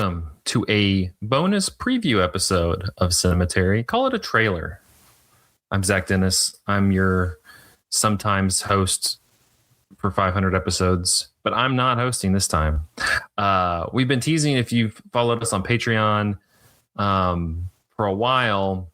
welcome to a bonus preview episode of Cinematary. Call it a trailer. I'm Zach Dennis. I'm your sometimes host for 500 episodes, but I'm not hosting this time. We've been teasing, if you've followed us on Patreon for a while,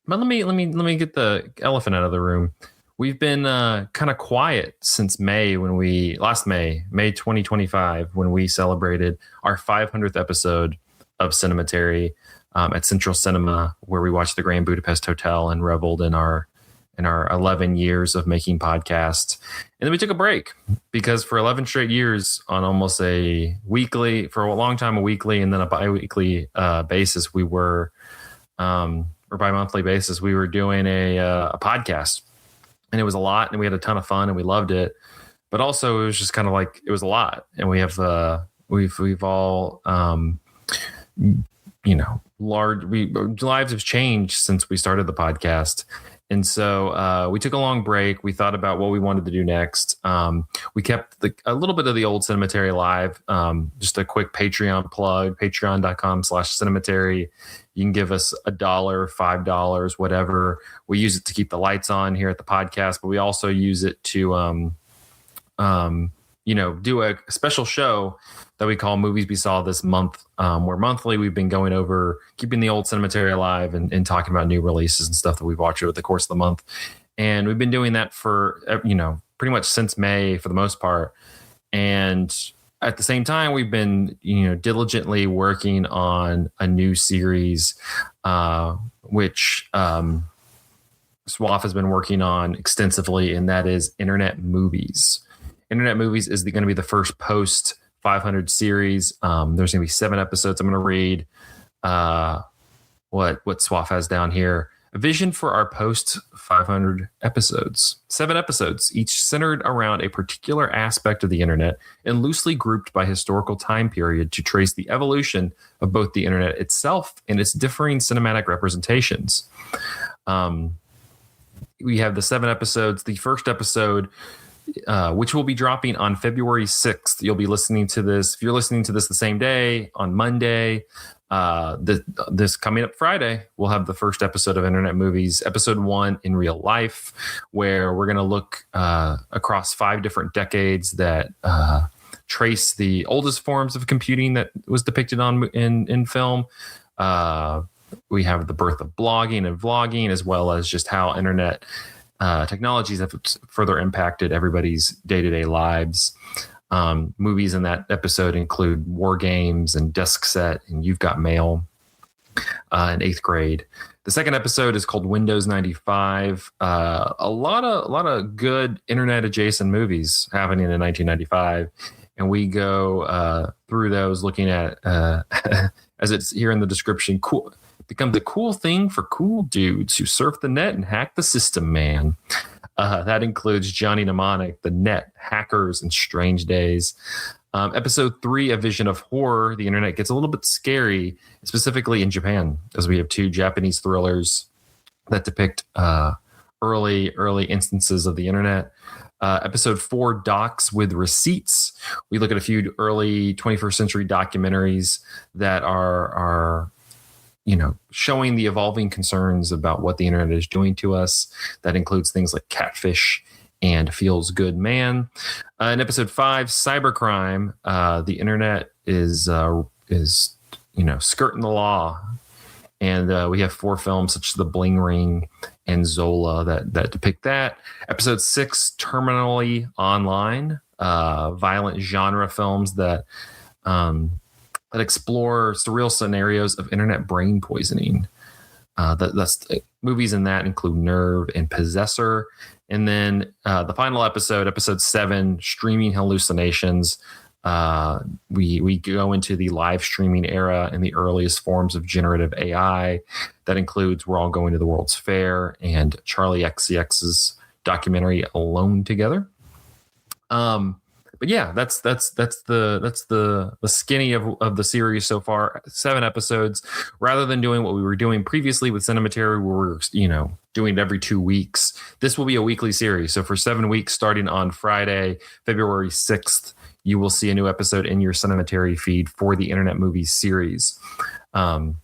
but let me get the elephant out of the room. We've been kind of quiet since May 2025, when we celebrated our 500th episode of Cinematary at Central Cinema, where we watched the Grand Budapest Hotel and reveled in our 11 years of making podcasts. And then we took a break because for 11 straight years, on almost a weekly, for a long time, a weekly and then a bi-weekly basis, we were, or bi-monthly basis, we were doing a podcast. And it was a lot, and we had a ton of fun, and we loved it. But also, it was just kind of like, it was a lot. And we have we've all lives have changed since we started the podcast. And so we took a long break. We thought about what we wanted to do next. We kept a little bit of the old Cinematary live. Just a quick Patreon plug, patreon.com/Cinematary. You can give us $1, $5, whatever. We use it to keep the lights on here at the podcast, but we also use it to do a special show that we call Movies We Saw This Month, where monthly we've been going over, keeping the old Cinematary alive and talking about new releases and stuff that we've watched over the course of the month. And we've been doing that for, pretty much since May for the most part. And at the same time, we've been, diligently working on a new series, which SWAF has been working on extensively, and that is Internet Movies. Internet Movies is going to be the first post 500 series. There's going to be 7 episodes. I'm going to read what SWAF has down here. A vision for our post 500 episodes. 7 episodes, each centered around a particular aspect of the internet and loosely grouped by historical time period to trace the evolution of both the internet itself and its differing cinematic representations. We have the 7 episodes. The first episode, which will be dropping on February 6th. You'll be listening to this. If you're listening to this the same day, on Monday, this coming up Friday, we'll have the first episode of Internet Movies, episode 1 in real life, where we're going to look across 5 different decades that trace the oldest forms of computing that was depicted in film. We have the birth of blogging and vlogging, as well as just how internet technologies have further impacted everybody's day-to-day lives. Movies in that episode include War Games and Desk Set and You've Got Mail in 8th grade. The second episode is called Windows 95. A lot of good internet adjacent movies happening in 1995. And we go through those looking at, as it's here in the description, cool. Becomes a cool thing for cool dudes who surf the net and hack the system, man. That includes Johnny Mnemonic, The Net, Hackers, and Strange Days. Episode 3, A Vision of Horror. The internet gets a little bit scary, specifically in Japan, as we have 2 Japanese thrillers that depict early instances of the internet. Episode 4, Docs with Receipts. We look at a few early 21st century documentaries that are showing the evolving concerns about what the internet is doing to us. That includes things like Catfish and Feels Good Man. In episode 5, Cybercrime, the internet is skirting the law. And we have 4 films such as The Bling Ring and Zola that depict that. Episode 6, Terminally Online, violent genre films that explore surreal scenarios of internet brain poisoning. That's movies in that include Nerve and Possessor. And then the final episode 7, Streaming Hallucinations. We go into the live streaming era and the earliest forms of generative AI. That includes We're All Going to the World's Fair and Charlie XCX's documentary Alone Together. But yeah, that's the skinny of the series so far. 7 episodes. Rather than doing what we were doing previously with Cinematary, where we're doing it every 2 weeks, this will be a weekly series. So for 7 weeks, starting on Friday, February 6th, you will see a new episode in your Cinematary feed for the Internet Movies series. I'll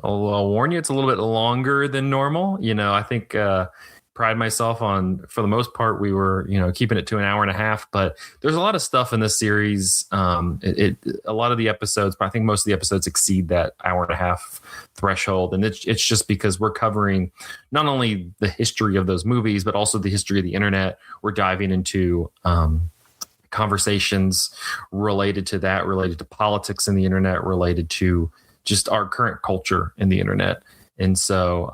warn you, it's a little bit longer than normal. I think pride myself on, for the most part, we were keeping it to an hour and a half, but there's a lot of stuff in this series. A lot of the episodes, but I think most of the episodes exceed that hour and a half threshold, and it's just because we're covering not only the history of those movies, but also the history of the internet. We're diving into conversations related to that, related to politics in the internet, related to just our current culture in the internet. And so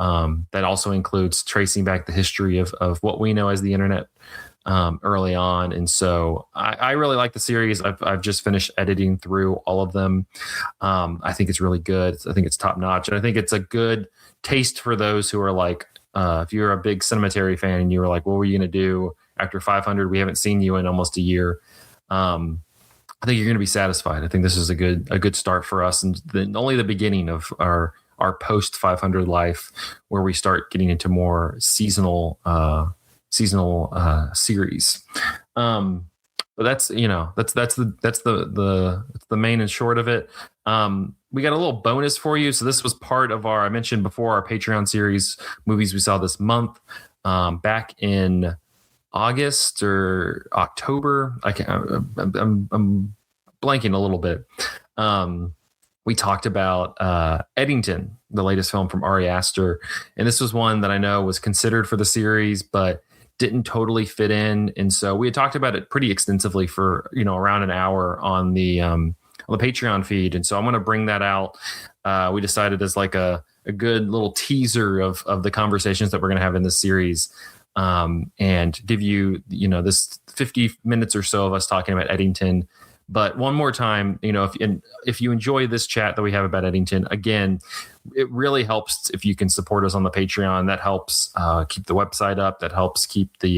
that also includes tracing back the history of what we know as the internet early on. And so I really like the series. I've just finished editing through all of them. I think it's really good. I think it's top notch. And I think it's a good taste for those who are like, if you're a big Cinematary fan and you were like, what were you going to do after 500? We haven't seen you in almost a year. I think you're going to be satisfied. I think this is a good start for us, and only the beginning of our post 500 life, where we start getting into more seasonal series. But that's the main and short of it. We got a little bonus for you. So this was part of I mentioned before, our Patreon series, movies we saw this month, back in August or October. I'm blanking a little bit. We talked about Eddington, the latest film from Ari Aster. And this was one that I know was considered for the series, but didn't totally fit in. And so we had talked about it pretty extensively for, around an hour on the Patreon feed. And so I'm going to bring that out. We decided as like a good little teaser of the conversations that we're going to have in this series. And give you, this 50 minutes or so of us talking about Eddington. But one more time, if you enjoy this chat that we have about Eddington, again, it really helps if you can support us on the Patreon. That helps keep the website up. That helps keep the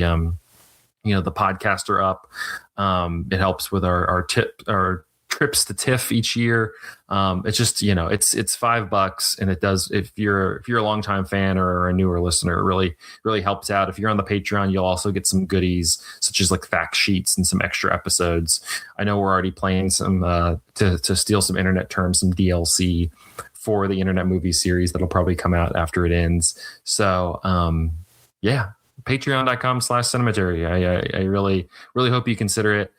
the podcaster up. It helps with our trips to TIFF each year. It's just, it's $5, and it does, if you're a longtime fan or a newer listener, it really helps out. If you're on the Patreon, you'll also get some goodies such as like fact sheets and some extra episodes. I know we're already playing some to steal some internet terms, some DLC for the Internet Movie series that'll probably come out after it ends. So patreon.com/cinematary. I really hope you consider it.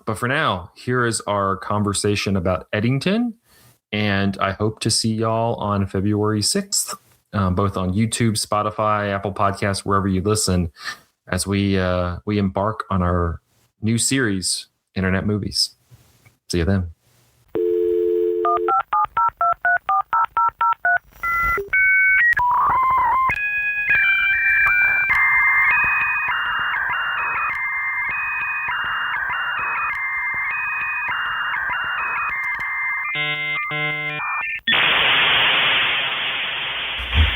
But for now, here is our conversation about Eddington, and I hope to see y'all on February 6th, both on YouTube, Spotify, Apple Podcasts, wherever you listen, as we embark on our new series, Internet Movies. See you then.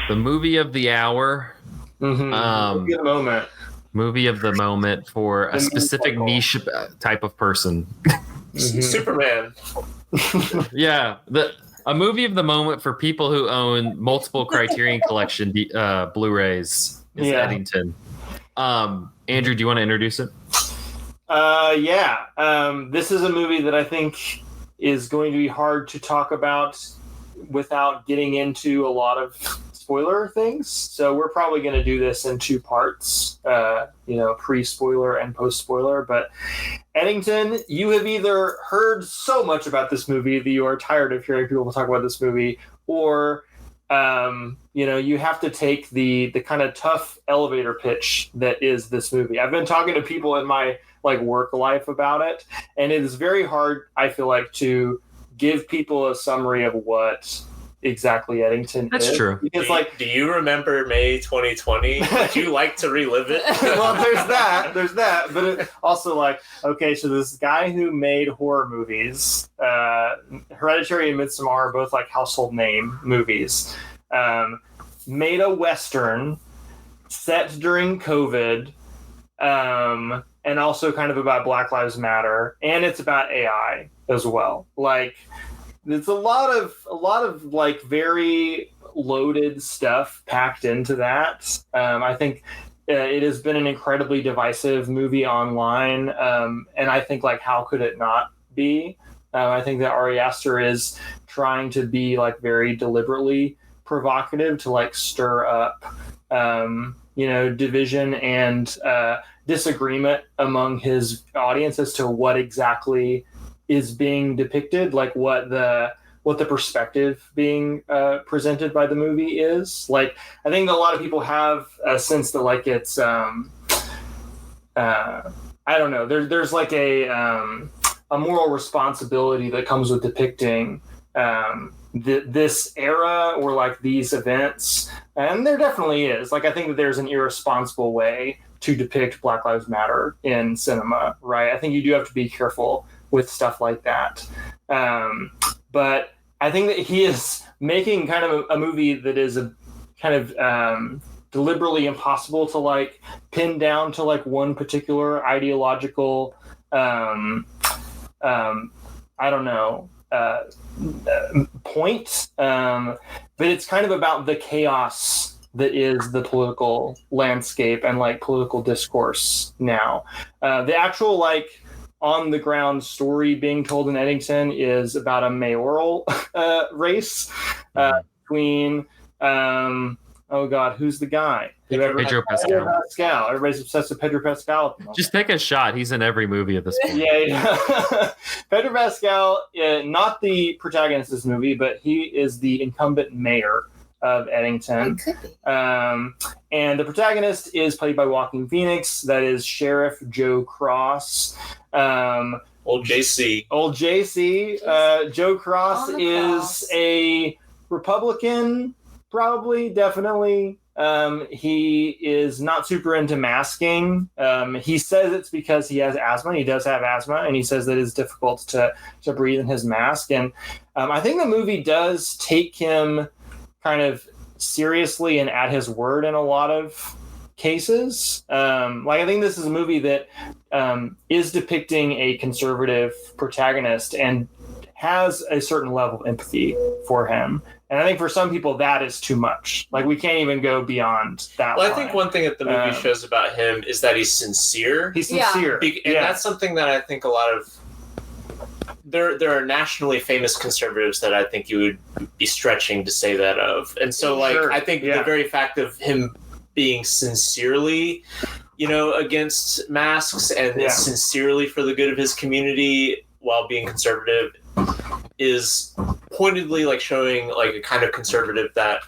The movie of the hour. Movie of the moment. Movie of the moment for a specific niche type of person. Superman. Yeah. A movie of the moment for people who own multiple Criterion Collection Blu-rays is Eddington. Andrew, do you want to introduce it? This is a movie that I think is going to be hard to talk about without getting into a lot of spoiler things. So we're probably going to do this in two parts, pre-spoiler and post-spoiler. But Eddington, you have either heard so much about this movie that you are tired of hearing people talk about this movie, or you have to take the kind of tough elevator pitch that is this movie. I've been talking to people in my work life about it, and it is very hard, I feel like, to give people a summary of what exactly Eddington is. That's true. Because, do you remember May 2020? Would you like to relive it? Well, there's that. But it also okay, so this guy who made horror movies, Hereditary and Midsommar are both household name movies, made a Western set during COVID, and also kind of about Black Lives Matter, and it's about AI as well. It's a lot of very loaded stuff packed into that. I think it has been an incredibly divisive movie online, and I think like how could it not be? I think that Ari Aster is trying to be like very deliberately provocative to like stir up, division and disagreement among his audience as to what exactly is being depicted, like what the perspective being presented by the movie is. Like, I think a lot of people have a sense that like it's I don't know. There's like a moral responsibility that comes with depicting this era or like these events, and there definitely is. Like, I think that there's an irresponsible way to depict Black Lives Matter in cinema, right? I think you do have to be careful with stuff like that. But I think that he is making kind of a movie that is a kind of deliberately impossible to like pin down to like one particular ideological I don't know point, but it's kind of about the chaos that is the political landscape and like political discourse now. The actual like on the ground story being told in Eddington is about a mayoral race between oh god, who's the guy? Pedro Pascal. Everybody's obsessed with Pedro Pascal. Just take a shot. He's in every movie at this point. Yeah. Pedro Pascal, not the protagonist of this movie, but he is the incumbent mayor of Eddington. It could be. And the protagonist is played by Joaquin Phoenix. That is Sheriff Joe Cross. Old JC. Joe Cross is a Republican, probably, definitely. He is not super into masking. He says it's because he has asthma. And he does have asthma, and he says that it's difficult to breathe in his mask. And I think the movie does take him kind of seriously and at his word in a lot of cases. Like, I think this is a movie that is depicting a conservative protagonist and has a certain level of empathy for him. And I think for some people that is too much. Like, we can't even go beyond that. Well, line. I think one thing that the movie shows about him is that he's sincere. He's sincere. And that's something that I think a lot of there are nationally famous conservatives that I think you would be stretching to say that of. And so like I think the very fact of him being sincerely, against masks and sincerely for the good of his community while being conservative is pointedly like showing like a kind of conservative that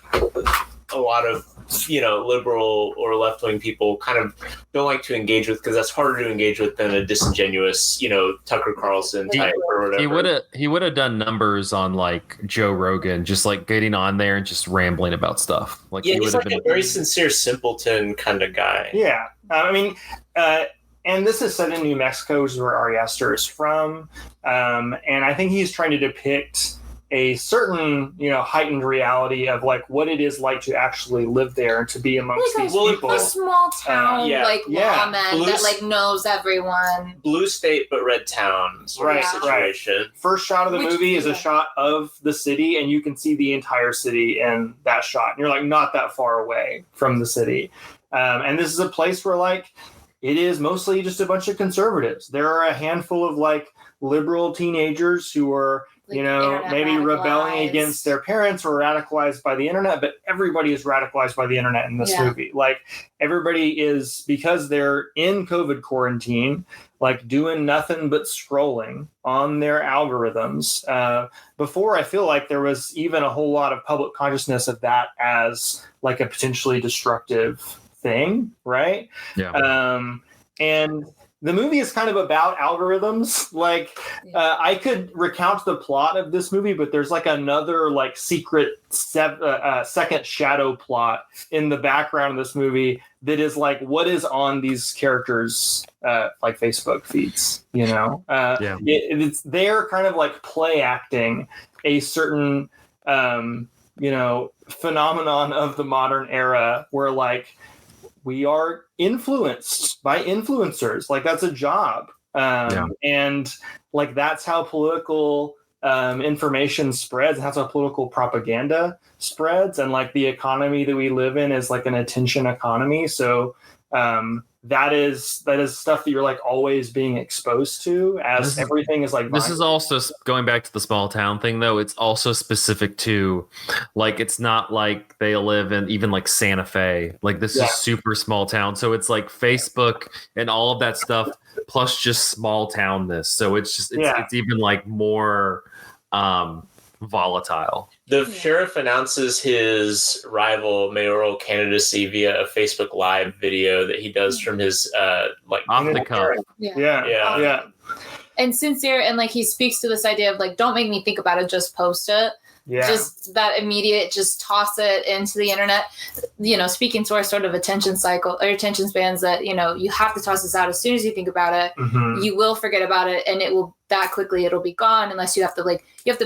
a lot of liberal or left-wing people kind of don't like to engage with, because that's harder to engage with than a disingenuous Tucker Carlson type or whatever. He would have done numbers on like Joe Rogan, just like getting on there and just rambling about stuff. Like, he's like a very sincere simpleton kind of guy. Yeah, I mean, and this is set in New Mexico, which is where Ari Aster is from, and I think he's trying to depict a certain, heightened reality of like what it is like to actually live there and to be amongst these people. A small town, lawman that like knows everyone. Blue state but red town sort of situation. Right. First shot of the movie is a shot of the city, and you can see the entire city in that shot. And you're like not that far away from the city. And this is a place where like it is mostly just a bunch of conservatives. There are a handful of like liberal teenagers who are maybe rebelling against their parents or radicalized by the internet, but everybody is radicalized by the internet in this movie. Like, everybody is, because they're in COVID quarantine, like doing nothing but scrolling on their algorithms. Before, I feel like there was even a whole lot of public consciousness of that as like a potentially destructive thing, right? Yeah. And the movie is kind of about algorithms. Like, I could recount the plot of this movie, but there's like another like secret second shadow plot in the background of this movie that is like what is on these characters' like Facebook feeds. It's they're kind of like play acting a certain phenomenon of the modern era where like we are influenced by influencers. Like, that's a job. And like, that's how political information spreads. That's how political propaganda spreads. And like the economy that we live in is like an attention economy. So that is stuff that you're like always being exposed to as everything is like. This is also going back to the small town thing, though. It's also specific to, like, it's not like they live in even like Santa Fe. Like, this is super small town, so it's like Facebook and all of that stuff plus just small townness. So it's even like more volatile. The sheriff announces his rival mayoral candidacy via a Facebook Live video that he does from his like off the cuff. Yeah. And sincere, and like he speaks to this idea of like, don't make me think about it, just post it. Yeah. Just that immediate, just toss it into the internet. You know, speaking to our sort of attention cycle or attention spans, that, you know, you have to toss this out as soon as you think about it. Mm-hmm. You will forget about it, and it will that quickly. It'll be gone unless you have to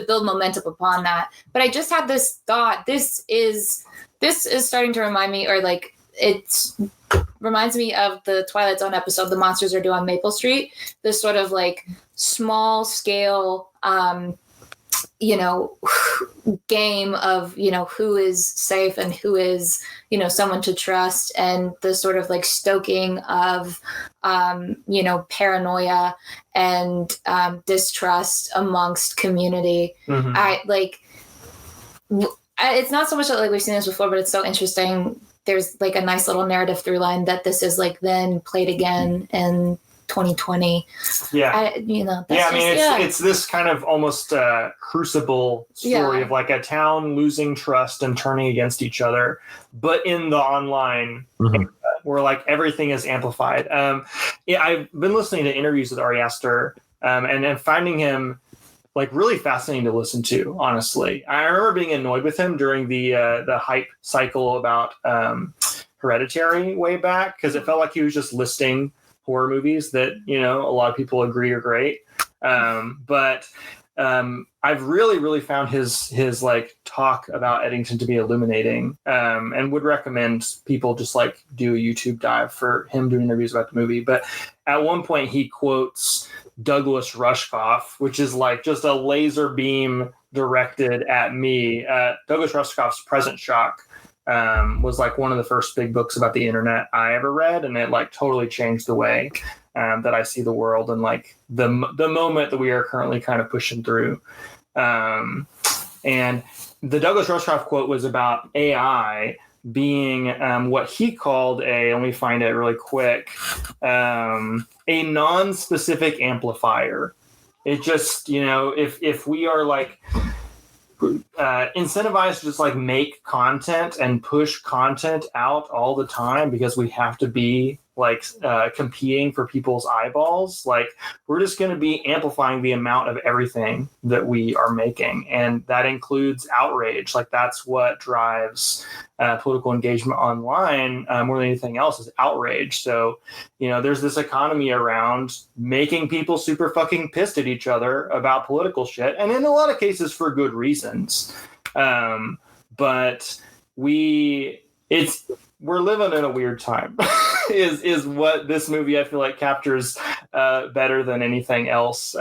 build momentum upon that. But I just had this thought. This is starting to remind me, or like it reminds me of the Twilight Zone episode, The Monsters Are Due on Maple Street. This sort of like small scale, you know, game of, you know, who is safe and who is, you know, someone to trust, and the sort of like stoking of, you know, paranoia and distrust amongst community. Mm-hmm. It's not so much that like we've seen this before, but it's so interesting. There's like a nice little narrative through line that this is like then played again in 2020. It's this kind of almost crucible story of like a town losing trust and turning against each other, but in the online where like everything is amplified. I've been listening to interviews with Ari Aster and finding him like really fascinating to listen to, honestly. I remember being annoyed with him during the hype cycle about Hereditary way back, because it felt like he was just listing horror movies that, you know, a lot of people agree are great. But I've really found his like talk about Eddington to be illuminating, and would recommend people just like do a YouTube dive for him doing interviews about the movie. But at one point he quotes Douglas Rushkoff, which is like just a laser beam directed at me. Douglas Rushkoff's Present Shock was like one of the first big books about the internet I ever read, and it like totally changed the way that I see the world and like the moment that we are currently kind of pushing through. And the Douglas Rushkoff quote was about AI being what he called let me find it really quick, a non-specific amplifier. It just, you know, if we are like incentivized to just like make content and push content out all the time because we have to be like competing for people's eyeballs, like we're just going to be amplifying the amount of everything that we are making, and that includes outrage. Like that's what drives political engagement online more than anything else, is outrage. So, you know, there's this economy around making people super fucking pissed at each other about political shit, and in a lot of cases for good reasons. But we're living in a weird time is what this movie I feel like captures better than anything else.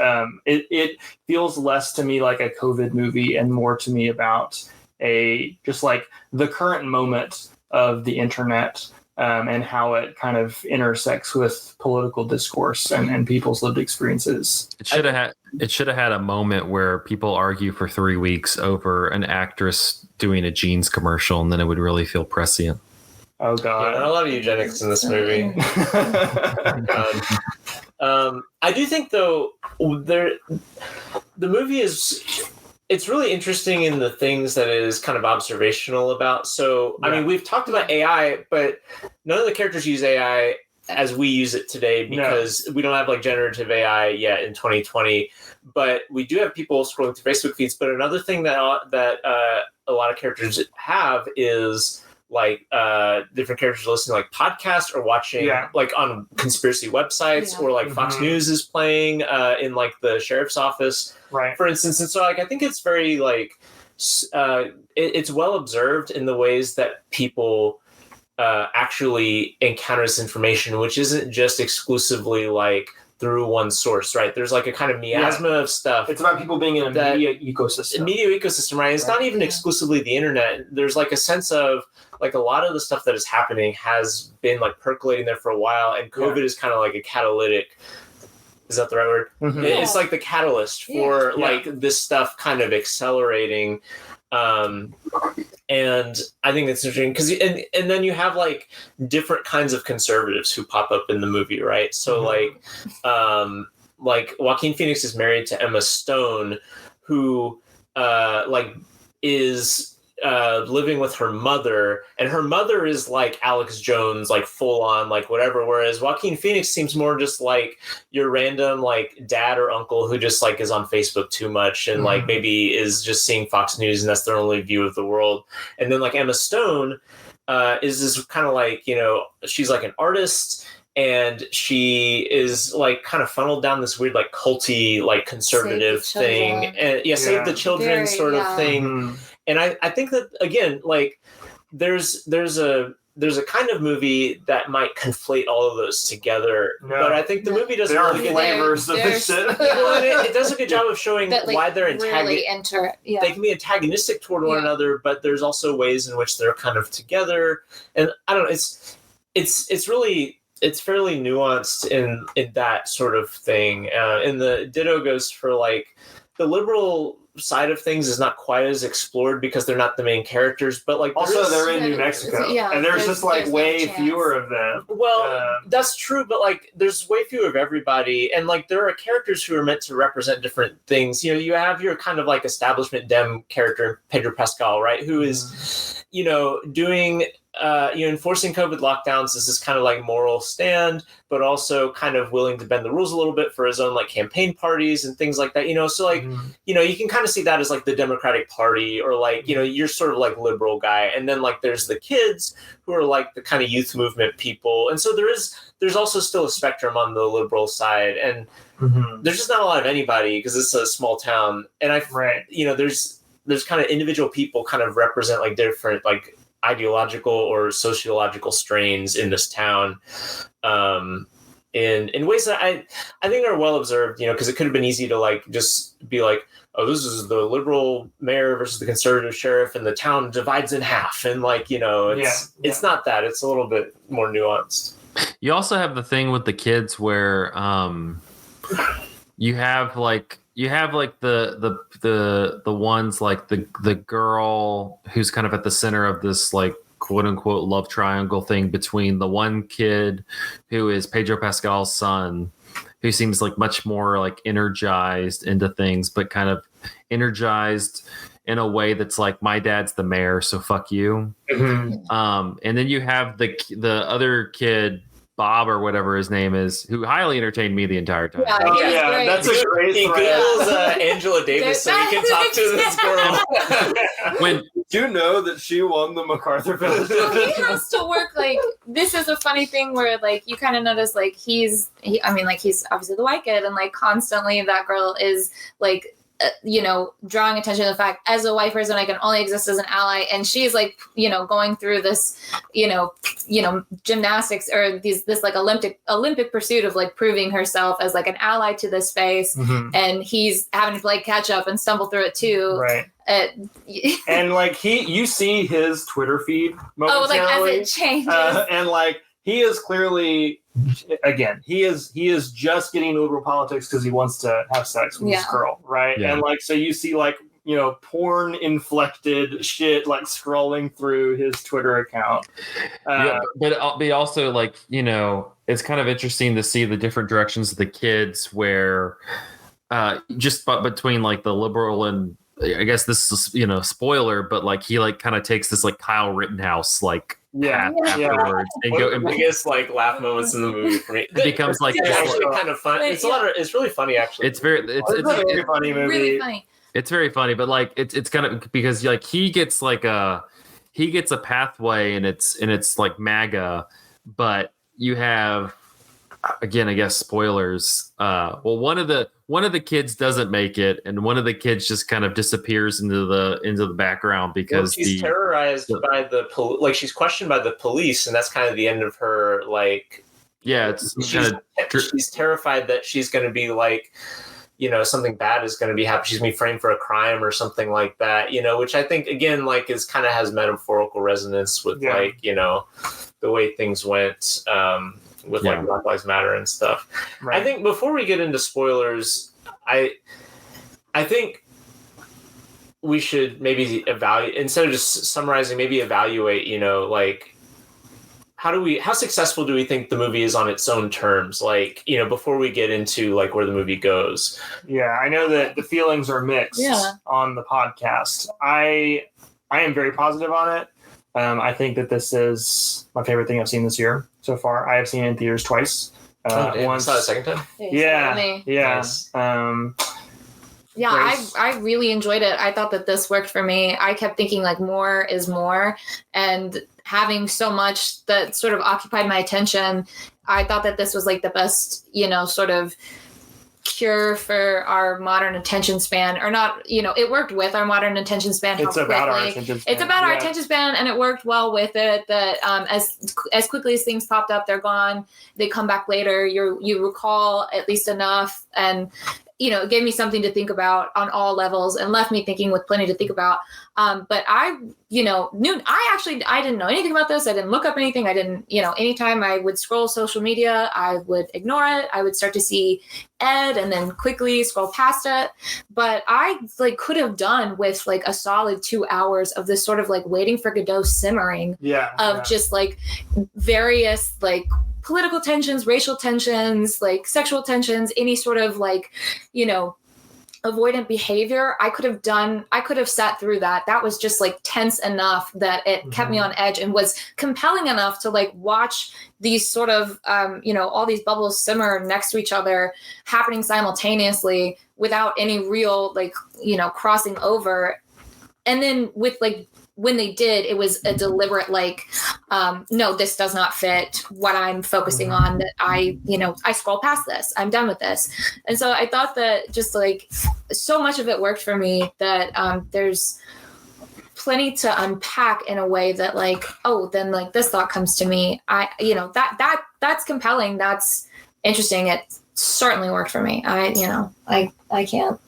It feels less to me like a COVID movie and more to me about just like the current moment of the internet, and how it kind of intersects with political discourse and people's lived experiences. It should have had a moment where people argue for 3 weeks over an actress doing a jeans commercial, and then it would really feel prescient. Oh God! Yeah, a lot of eugenics in this movie. I do think though the movie it's really interesting in the things that it is kind of observational about. So I mean, we've talked about AI, but none of the characters use AI as we use it today, because we don't have like generative AI yet in 2020. But we do have people scrolling through Facebook feeds. But another thing that a lot of characters have is like different characters listening to like podcasts or watching like on conspiracy websites, or like Fox News is playing in like the sheriff's office, for instance. And so like I think it's very like it's well observed in the ways that people actually encounter this information, which isn't just exclusively like through one source, right? There's like a kind of miasma of stuff. It's about people being in a media ecosystem. Right? It's not even exclusively the internet. There's like a sense of like a lot of the stuff that is happening has been like percolating there for a while, and COVID is kind of like a catalytic. Is that the right word? Mm-hmm. It's like the catalyst for like this stuff kind of accelerating. And I think it's interesting because and then you have like different kinds of conservatives who pop up in the movie, right? So like Joaquin Phoenix is married to Emma Stone, who like is living with her mother, and her mother is like Alex Jones, like full on, like whatever. Whereas Joaquin Phoenix seems more just like your random like dad or uncle who just like is on Facebook too much and like maybe is just seeing Fox News and that's their only view of the world. And then like Emma Stone is this kind of like, you know, she's like an artist. And she is like kind of funneled down this weird like culty like conservative thing, and save the children sort of thing. Mm-hmm. And I think that again, like there's a kind of movie that might conflate all of those together, but I think the movie doesn't really get flavors of this shit. Well, it does a good job of showing that, like, why they're really they can be antagonistic toward one another, but there's also ways in which they're kind of together. And I don't know, it's fairly nuanced in that sort of thing. And the ditto goes for like the liberal side of things is not quite as explored because they're not the main characters, but like also they're in New Mexico, and there's just like way fewer of them. Well, that's true, but like there's way fewer of everybody, and like there are characters who are meant to represent different things. You know, you have your kind of like establishment Dem character Pedro Pascal, right, who is, you know, doing enforcing COVID lockdowns is this kind of like moral stand, but also kind of willing to bend the rules a little bit for his own like campaign parties and things like that, you know. So like, you know, you can kind of see that as like the Democratic Party, or like, you know, you're sort of like liberal guy. And then like there's the kids who are like the kind of youth movement people. And so there's also still a spectrum on the liberal side. And there's just not a lot of anybody because it's a small town. And you know, there's kind of individual people kind of represent like different like ideological or sociological strains in this town, in ways that I think are well observed, you know, because it could have been easy to like just be like, oh, this is the liberal mayor versus the conservative sheriff and the town divides in half, and like, you know, it's not that, it's a little bit more nuanced. You also have the thing with the kids where you have the ones like the girl who's kind of at the center of this like quote unquote love triangle thing between the one kid who is Pedro Pascal's son, who seems like much more like energized into things, but kind of energized in a way that's like, my dad's the mayor, so fuck you. And then you have the other kid, Bob or whatever his name is, who highly entertained me the entire time. That's a great He Googles Angela Davis so he can talk to this girl. Do you know that she won the MacArthur Fellowship? He has to work like, this is a funny thing where like you kind of notice like he's obviously the white kid, and like constantly that girl is like, you know, drawing attention to the fact, as a white person I can only exist as an ally, and she's like, you know, going through this, you know gymnastics or this like Olympic pursuit of like proving herself as like an ally to this space, and he's having to play catch up and stumble through it too, right? And like you see his Twitter feed momentarily, like as it changes, and like he is clearly, again, he is just getting into liberal politics because he wants to have sex with this girl, right? And like, so you see like, you know, porn inflected shit like scrolling through his Twitter account. But also like, you know, it's kind of interesting to see the different directions of the kids where between like the liberal and, I guess this is, you know, spoiler, but like he like kind of takes this like Kyle Rittenhouse like path afterwards and I guess like laugh moments in the movie for me. It becomes like it's actually kind of fun. It's it's really funny actually. It's a very funny movie. Really funny. It's very funny, but like it's kind of because like he gets a pathway and it's like MAGA, but you have, again, I guess spoilers. One of the kids doesn't make it, and one of the kids just kind of disappears into the background because she's terrorized by she's questioned by the police, and that's kind of the end of her like Yeah, it's she's terrified that she's going to be like, something bad is going to be happening. She's going to be framed for a crime or something like that, which I think, again, like is kind of has metaphorical resonance with like, the way things went with like Black Lives Matter and stuff. Right. I think before we get into spoilers, I think we should maybe evaluate, instead of just summarizing, maybe evaluate, like, how successful do we think the movie is on its own terms? Like, before we get into like where the movie goes. Yeah, I know that the feelings are mixed on the podcast. I am very positive on it. I think that this is my favorite thing I've seen this year so far. I have seen it in theaters twice. Once. Saw it a second time? Yeah. Nice. I really enjoyed it. I thought that this worked for me. I kept thinking like more is more, and having so much that sort of occupied my attention, I thought that this was like the best, sort of cure for our modern attention span, or not, it worked with our modern attention span. It's about our attention span. It's about our attention span, and it worked well with it. That as quickly as things popped up, they're gone. They come back later. You recall at least enough, and it gave me something to think about on all levels, and left me thinking with plenty to think about. But I didn't know anything about this. I didn't look up anything. I didn't, anytime I would scroll social media, I would ignore it. I would start to see Ed and then quickly scroll past it. But I could have done with like a solid 2 hours of this sort of like waiting for Godot simmering just like various like political tensions, racial tensions, like sexual tensions, any sort of like, avoidant behavior. I could have sat through that. That was just like tense enough that it kept me on edge, and was compelling enough to like watch these sort of, all these bubbles simmer next to each other, happening simultaneously without any real like, crossing over. And then with like, when they did, it was a deliberate like, no, this does not fit what I'm focusing on. That I scroll past this. I'm done with this. And so I thought that just like so much of it worked for me, that there's plenty to unpack in a way that like, oh, then like this thought comes to me. That's compelling. That's interesting. It certainly worked for me. I can't.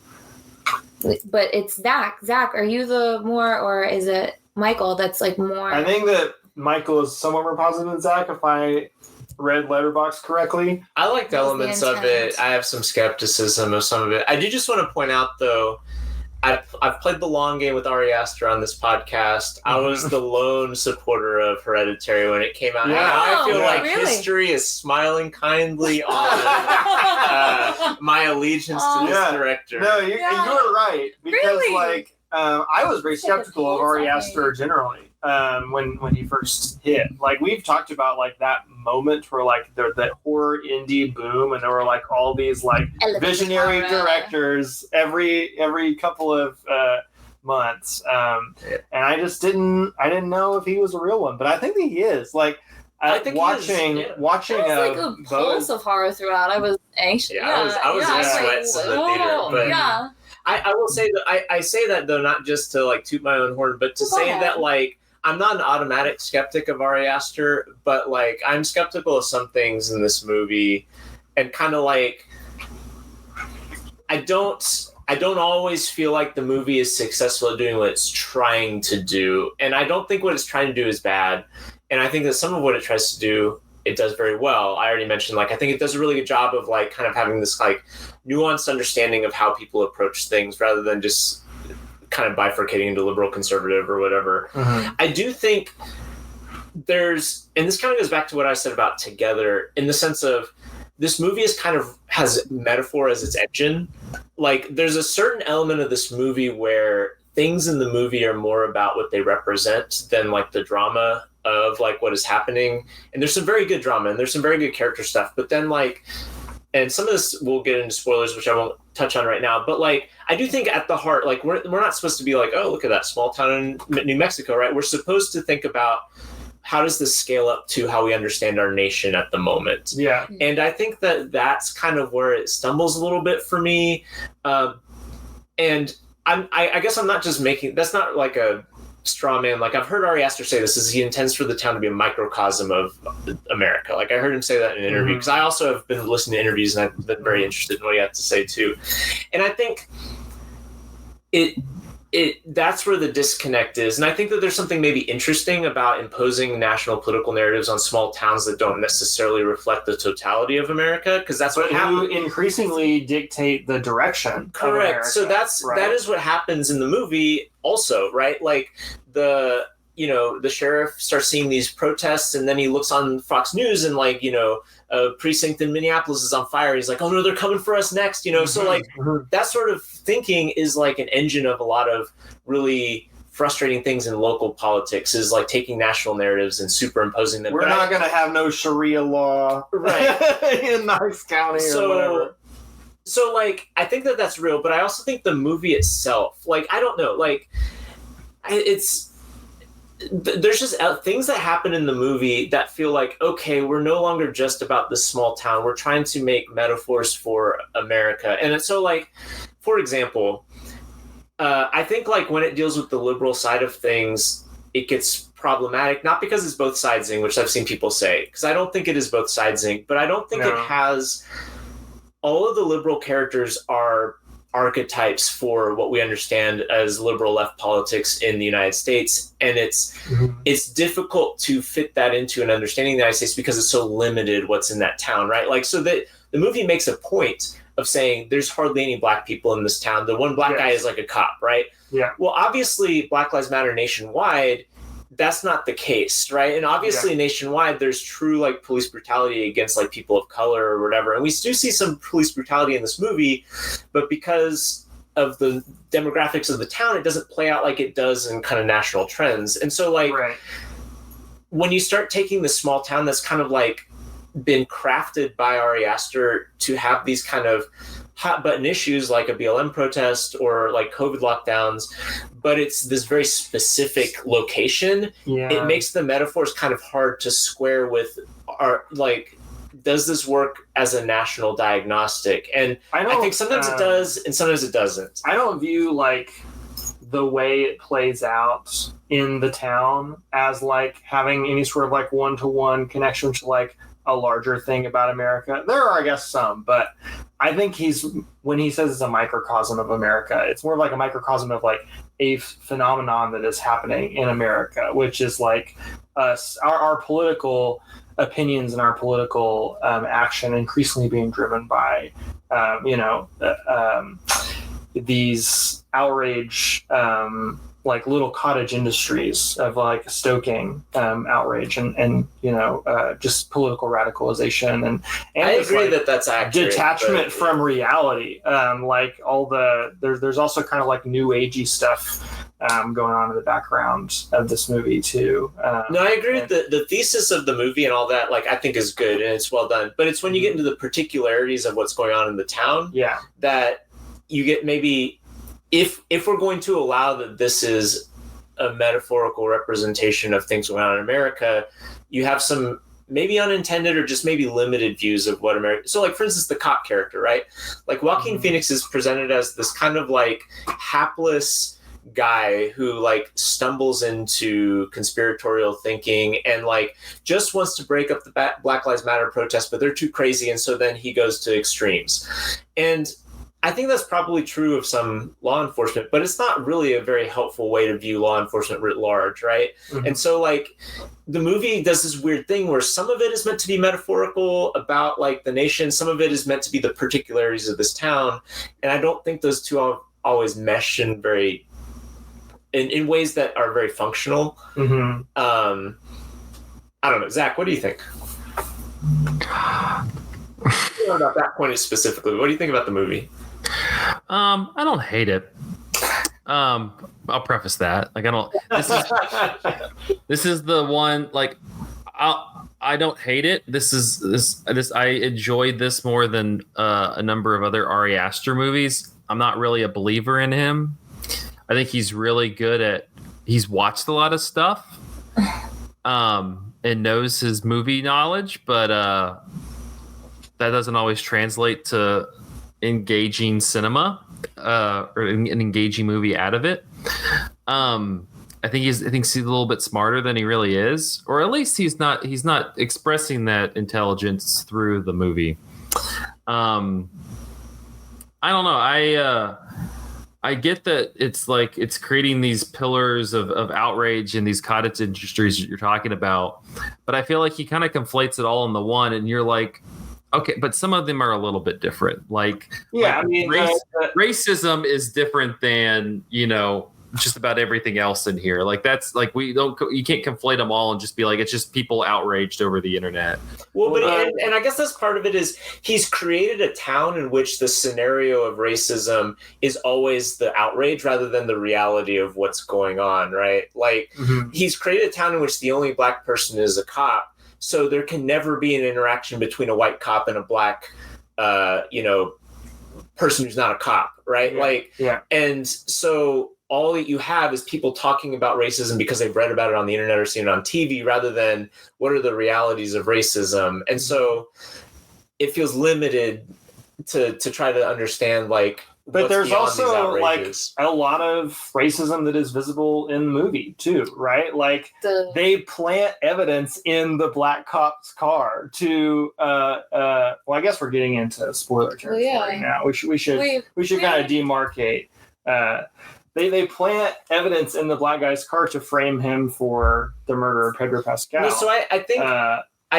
But it's Zach. Zach, are you the more, or is it Michael that's like more? I think that Michael is somewhat more positive than Zach, if I read Letterboxd correctly. I liked elements of it. I have some skepticism of some of it. I do just want to point out, though, I've played the long game with Ari Aster on this podcast. I was the lone supporter of Hereditary when it came out. Yeah. I feel like history is smiling kindly on my allegiance to this director. No, you're right. Because I was very skeptical of Ari Aster generally when he first hit. Like, we've talked about like that moment where like that horror indie boom, and there were like all these like visionary directors every couple of months, and I didn't know if he was a real one, but I think that he is. Like, I think watching it was like a pulse of horror throughout. I was anxious. I was in sweats in the theater, but I will say that I say that though, not just to like toot my own horn, but to say that like, I'm not an automatic skeptic of Ari Aster, but like I'm skeptical of some things in this movie, and kind of like I don't always feel like the movie is successful at doing what it's trying to do, and I don't think what it's trying to do is bad, and I think that some of what it tries to do, it does very well. I already mentioned, like, I think it does a really good job of like kind of having this like nuanced understanding of how people approach things, rather than just kind of bifurcating into liberal, conservative, or whatever. I do think there's, and this kind of goes back to what I said about Together, in the sense of this movie has metaphor as its engine. Like, there's a certain element of this movie where things in the movie are more about what they represent than like the drama of like what is happening. And there's some very good drama, and there's some very good character stuff, but then like, and some of this we'll get into spoilers, which I won't touch on right now, but like, I do think at the heart, like, we're not supposed to be like, oh, look at that small town in New Mexico, right? We're supposed to think about how does this scale up to how we understand our nation at the moment. Yeah. And I think that that's kind of where it stumbles a little bit for me. And I guess I'm not just making, that's not like a straw man. Like I've heard Ari Aster say this, is he intends for the town to be a microcosm of America. Like I heard him say that in an interview, because I also have been listening to interviews and I've been very interested in what he had to say too. And I think that's where the disconnect is. And I think that there's something maybe interesting about imposing national political narratives on small towns that don't necessarily reflect the totality of America, because that's what happens. Increasingly dictate the direction. Correct. So that is what happens in the movie also, right? Like the sheriff starts seeing these protests, and then he looks on Fox News and a precinct in Minneapolis is on fire. He's like, oh no, they're coming for us next, So like that sort of thinking is like an engine of a lot of really frustrating things in local politics, is like taking national narratives and superimposing them. We're not going to have no Sharia law in Knox County or whatever. So like, I think that that's real, but I also think the movie itself, like, I don't know, like there's just things that happen in the movie that feel like, okay, we're no longer just about this small town. We're trying to make metaphors for America. And so like, for example, I think like when it deals with the liberal side of things, it gets problematic, not because it's both sidesing, which I've seen people say, because I don't think it is both sidesing, but I don't think it has, all of the liberal characters are archetypes for what we understand as liberal left politics in the United States, and it's difficult to fit that into an understanding of the United States because it's so limited what's in that town, right? Like, so that the movie makes a point of saying there's hardly any black people in this town. The one black guy is like a cop, right? Yeah. Well, obviously Black Lives Matter nationwide, that's not the case, right? And obviously nationwide, there's true like police brutality against like people of color or whatever. And we do see some police brutality in this movie, but because of the demographics of the town, it doesn't play out like it does in kind of national trends. And so like when you start taking the small town that's kind of like been crafted by Ari Aster to have these kind of hot button issues like a BLM protest or like COVID lockdowns, but it's this very specific location. It makes the metaphors kind of hard to square with our, like, does this work as a national diagnostic? And I think sometimes it does and sometimes it doesn't. I don't view like the way it plays out in the town as like having any sort of like one-to-one connection to like a larger thing about America. There are, I guess, some, but I think when he says it's a microcosm of America, it's more like a microcosm of like a phenomenon that is happening in America, which is like us, our political opinions and our political action increasingly being driven by, these outrage, like little cottage industries of like stoking outrage and just political radicalization and I agree like, that's accurate, detachment from reality. Like all there's also kind of like new agey stuff going on in the background of this movie too. No, I agree with the thesis of the movie and all that. Like I think is good and it's well done. But it's when you get into the particularities of what's going on in the town, that you get maybe. If we're going to allow that this is a metaphorical representation of things going on in America, you have some maybe unintended or just maybe limited views of what America. So like, for instance, the cop character, right? Like Joaquin Phoenix is presented as this kind of like hapless guy who like stumbles into conspiratorial thinking and like just wants to break up the Black Lives Matter protest, but they're too crazy. And so then he goes to extremes. And I think that's probably true of some law enforcement, but it's not really a very helpful way to view law enforcement writ large, right? And so, like, the movie does this weird thing where some of it is meant to be metaphorical about, like, the nation. Some of it is meant to be the particularities of this town. And I don't think those two always mesh in ways that are very functional. I don't know. Zach, what do you think? About that point specifically, what do you think about the movie? I don't hate it. I'll preface that. Like I don't. This is the one. Like I don't hate it. This. I enjoyed this more than a number of other Ari Aster movies. I'm not really a believer in him. I think he's really good at. He's watched a lot of stuff, and knows his movie knowledge, but that doesn't always translate to engaging cinema or an engaging movie out of it. I think he's a little bit smarter than he really is, or at least he's not expressing that intelligence through the movie. I don't know. I get that it's like it's creating these pillars of outrage in these cottage industries that you're talking about, but I feel like he kind of conflates it all in the one, and you're like, okay, but some of them are a little bit different. Like, I mean, racism is different than, just about everything else in here. Like, that's like, you can't conflate them all and just be like, it's just people outraged over the internet. Well, but and I guess that's part of it is he's created a town in which the scenario of racism is always the outrage rather than the reality of what's going on, right? Like, he's created a town in which the only black person is a cop. So there can never be an interaction between a white cop and a black, person who's not a cop, right? And so all that you have is people talking about racism because they've read about it on the internet or seen it on TV rather than what are the realities of racism. And so it feels limited to try to understand, like, but there's also like a lot of racism that is visible in the movie too, right? Like they plant evidence in the black cop's car to well, I guess we're getting into spoiler territory now. We should kind of demarcate. They plant evidence in the black guy's car to frame him for the murder of Pedro Pascal. No, so I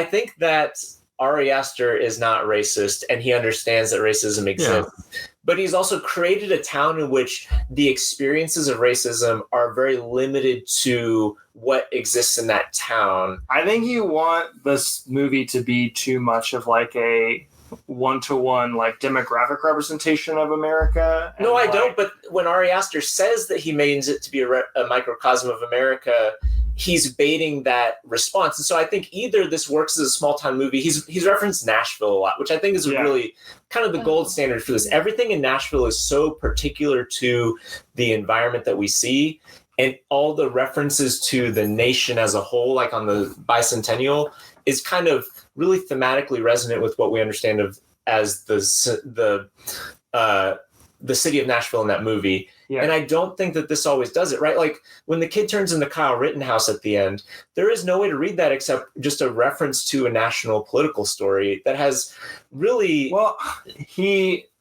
think that Ari Aster is not racist, and he understands that racism exists. Yeah. But he's also created a town in which the experiences of racism are very limited to what exists in that town. I think you want this movie to be too much of like a one-to-one like demographic representation of America. No, I don't. But when Ari Aster says that he means it to be a microcosm of America, he's baiting that response. And so I think either this works as a small town movie. He's referenced Nashville a lot, which I think is really kind of the gold standard for this. Everything in Nashville is so particular to the environment that we see. And all the references to the nation as a whole, like on the bicentennial, is kind of really thematically resonant with what we understand as the city of Nashville in that movie. Yeah. And I don't think that this always does it, right? Like when the kid turns into Kyle Rittenhouse at the end, there is no way to read that except just a reference to a national political story that has really... Well,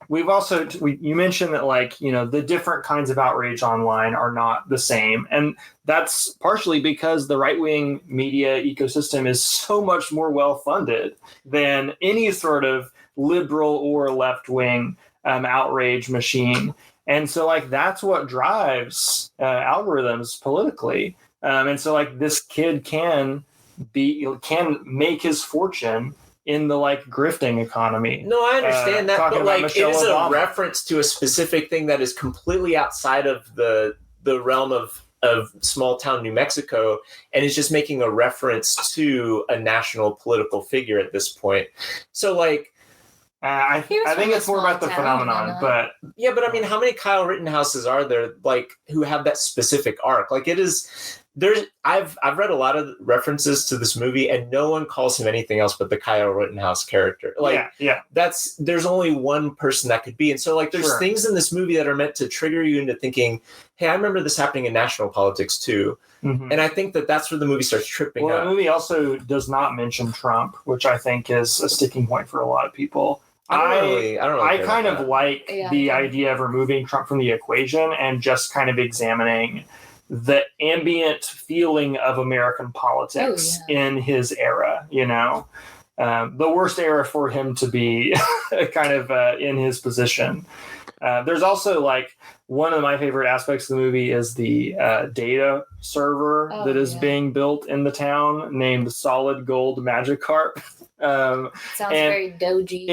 you mentioned that, like, the different kinds of outrage online are not the same. And that's partially because the right-wing media ecosystem is so much more well-funded than any sort of liberal or left-wing outrage machine. And so, like, that's what drives algorithms politically. And so, like, this kid can make his fortune in the like grifting economy. No, I understand that, but like Michelle it is Obama. A reference to a specific thing that is completely outside of the realm of small town New Mexico, and is just making a reference to a national political figure at this point. So like I think it's more about the phenomenon, but yeah, but I mean, how many Kyle Rittenhouses are there like who have that specific arc? Like I've read a lot of references to this movie, and no one calls him anything else but the Kyle Rittenhouse character. Like, there's only one person that could be, and so like there's things in this movie that are meant to trigger you into thinking, hey, I remember this happening in national politics too. Mm-hmm. And I think that that's where the movie starts tripping up. The movie also does not mention Trump, which I think is a sticking point for a lot of people. I kind of like the idea of removing Trump from the equation and just kind of examining the ambient feeling of American politics in his era, the worst era for him to be kind of in his position. There's also like one of my favorite aspects of the movie is the data server that is being built in the town named Solid Gold Magikarp. Sounds very doji.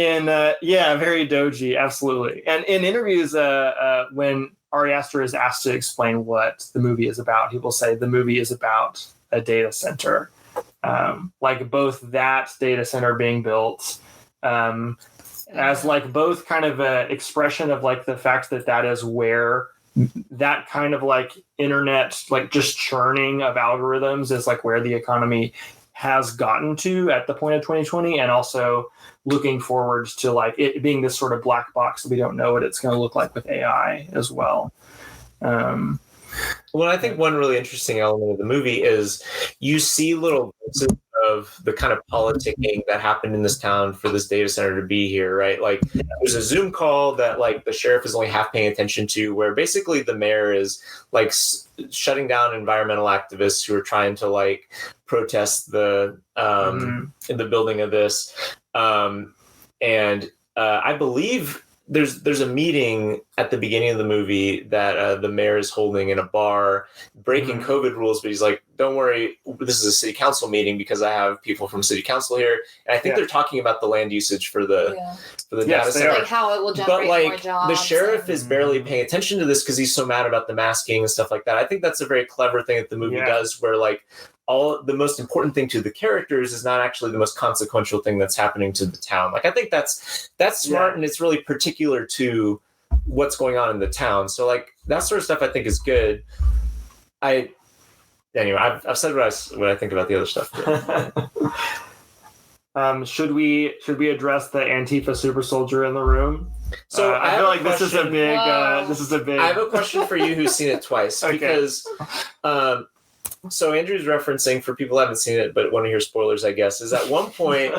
Very doji, absolutely. And in interviews, when Ari Aster is asked to explain what the movie is about, he will say the movie is about a data center. Like both that data center being built as like both kind of a expression of like the fact that is where that kind of like internet, like just churning of algorithms is like where the economy has gotten to at the point of 2020, and also looking forward to like it being this sort of black box that we don't know what it's going to look like with AI as well. Well, I think one really interesting element of the movie is you see little glimpses of the kind of politicking that happened in this town for this data center to be here, right? Like there's a Zoom call that like the sheriff is only half paying attention to, where basically the mayor is like shutting down environmental activists who are trying to like protest the in the building of this, and I believe there's a meeting at the beginning of the movie that the mayor is holding in a bar, breaking COVID rules, but he's like, don't worry, this is a city council meeting because I have people from city council here. And I think they're talking about the land usage for the data center. Like how it will generate more jobs. The sheriff is barely paying attention to this because he's so mad about the masking and stuff like that. I think that's a very clever thing that the movie does, where like all the most important thing to the characters is not actually the most consequential thing that's happening to the town. Like I think that's smart, and it's really particular to what's going on in the town. So like that sort of stuff I think is good. I've said what I think about the other stuff. Should we address the Antifa super soldier in the room? So I feel like this is a big. I have a question for you who's seen it twice because. So Andrew's referencing, for people who haven't seen it but want to hear spoilers, I guess, is at one point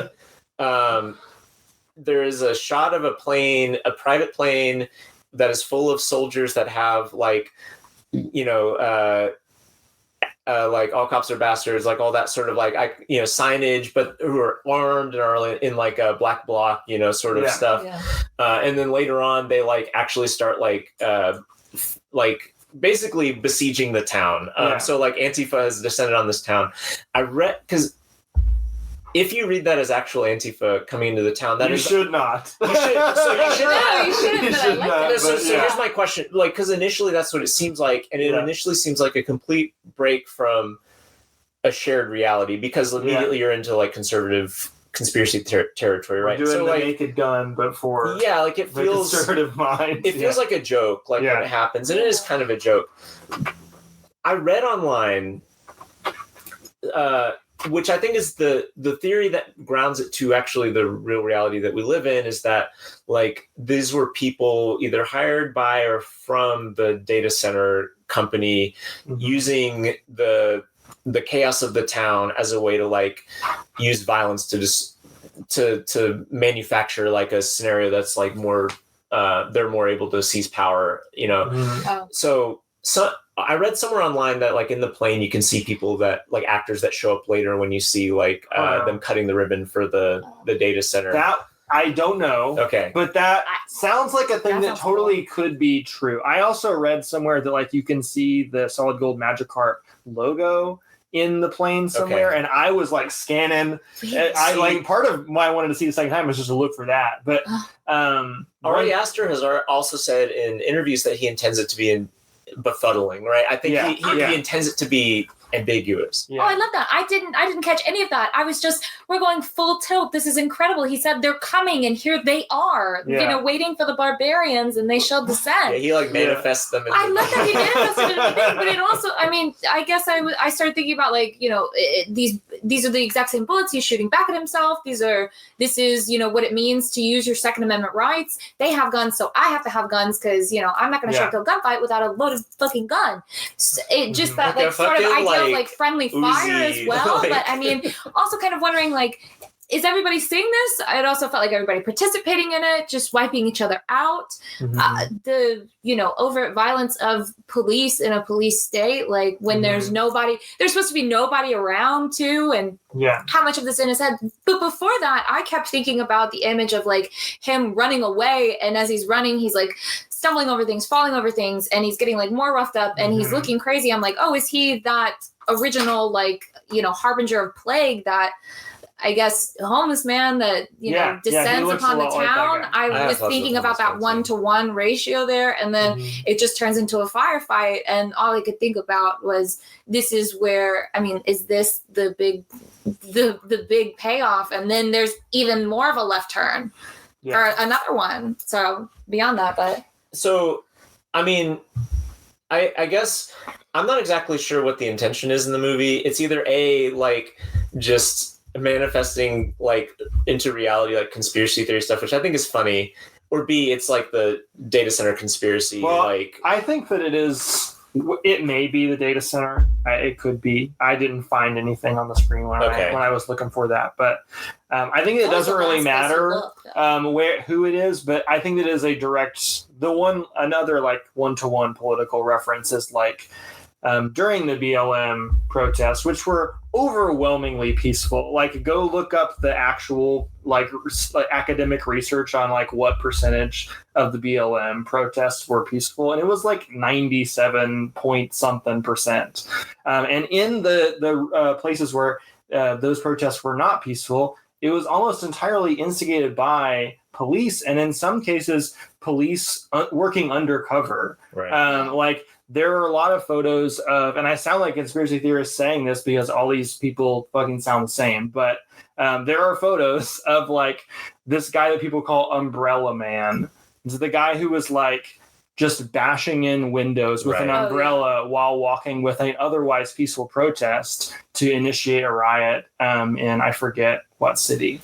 there is a shot of a private plane that is full of soldiers that have like, like all cops are bastards, like all that sort of like, signage, but who are armed and are in like a black bloc, sort of stuff. Yeah. And then later on they like actually start like basically besieging the town. So like Antifa has descended on this town. I read, because if you read that as actual Antifa coming into the town, that you is should not. You should. So you should. No, you shouldn't. So here's my question: like, because initially that's what it seems like, and it initially seems like a complete break from a shared reality, because immediately you're into like conservative conspiracy territory, right? We're doing so the like Naked Gun, but for like it feels conservative mind. It feels like a joke, like when it happens, and it is kind of a joke. I read online, which I think is the theory that grounds it to actually the real reality that we live in, is that like these were people either hired by or from the data center company using the chaos of the town as a way to like use violence to just to manufacture like a scenario that's like more they're more able to seize power, So I read somewhere online that like in the plane you can see people that like actors that show up later when you see like them cutting the ribbon for the data center. That I don't know. Okay. But that sounds like a thing that totally could be true. I also read somewhere that like you can see the Solid Gold Magikarp logo in the plane somewhere, and I was like scanning. I like part of why I wanted to see the second time was just to look for that. But Ari Aster has also said in interviews that he intends it to be befuddling, right? I think he intends it to be ambiguous. Oh, I love that. I didn't catch any of that. I was just, we're going full tilt. This is incredible. He said they're coming, and here they are, waiting for the barbarians, and they shall descend. Yeah, he like manifests them. I love that he manifested it in the thing, but it also, I mean, I guess I started thinking about like, these are the exact same bullets he's shooting back at himself. This is what it means to use your Second Amendment rights. They have guns, so I have to have guns because I'm not going to show up to a gunfight without a loaded fucking gun. So it just that like sort of idea of like friendly fire as well. But I mean, also kind of wondering like, is everybody seeing this? It also felt like everybody participating in it, just wiping each other out. The overt violence of police in a police state, like when there's supposed to be nobody around too, and how much of this in his head. But before that, I kept thinking about the image of like him running away, and as he's running, he's like stumbling over things, falling over things, and he's getting like more roughed up, and he's looking crazy. I'm like, oh, is he that original like harbinger of plague, that I guess homeless man that descends upon the town? Like I was thinking about that 1-to-1 ratio there, and then it just turns into a firefight, and all I could think about was, this is where, I mean, is this the big payoff? And then there's even more of a left turn or another one. So beyond that, but so I mean, I guess I'm not exactly sure what the intention is in the movie. It's either A, like just manifesting like into reality, like conspiracy theory stuff, which I think is funny, or B, it's like the data center conspiracy. Well, like I think that it is It may be the data center. It could be. I didn't find anything on the screen when I was looking for that. But I think it doesn't really matter who it is. But I think that is a direct another like one-to-one political reference is like during the BLM protests, which were overwhelmingly peaceful. Like, go look up the actual like academic research on like what percentage of the BLM protests were peaceful, and it was like 97 point something percent. And in the places where those protests were not peaceful, it was almost entirely instigated by police, and in some cases, police working undercover. Right. Like, there are a lot of photos of, and I sound like a conspiracy theorist saying this because all these people fucking sound the same, but there are photos of like this guy that people call Umbrella Man. It's the guy who was like just bashing in windows with an umbrella while walking with an otherwise peaceful protest to initiate a riot in I forget what city.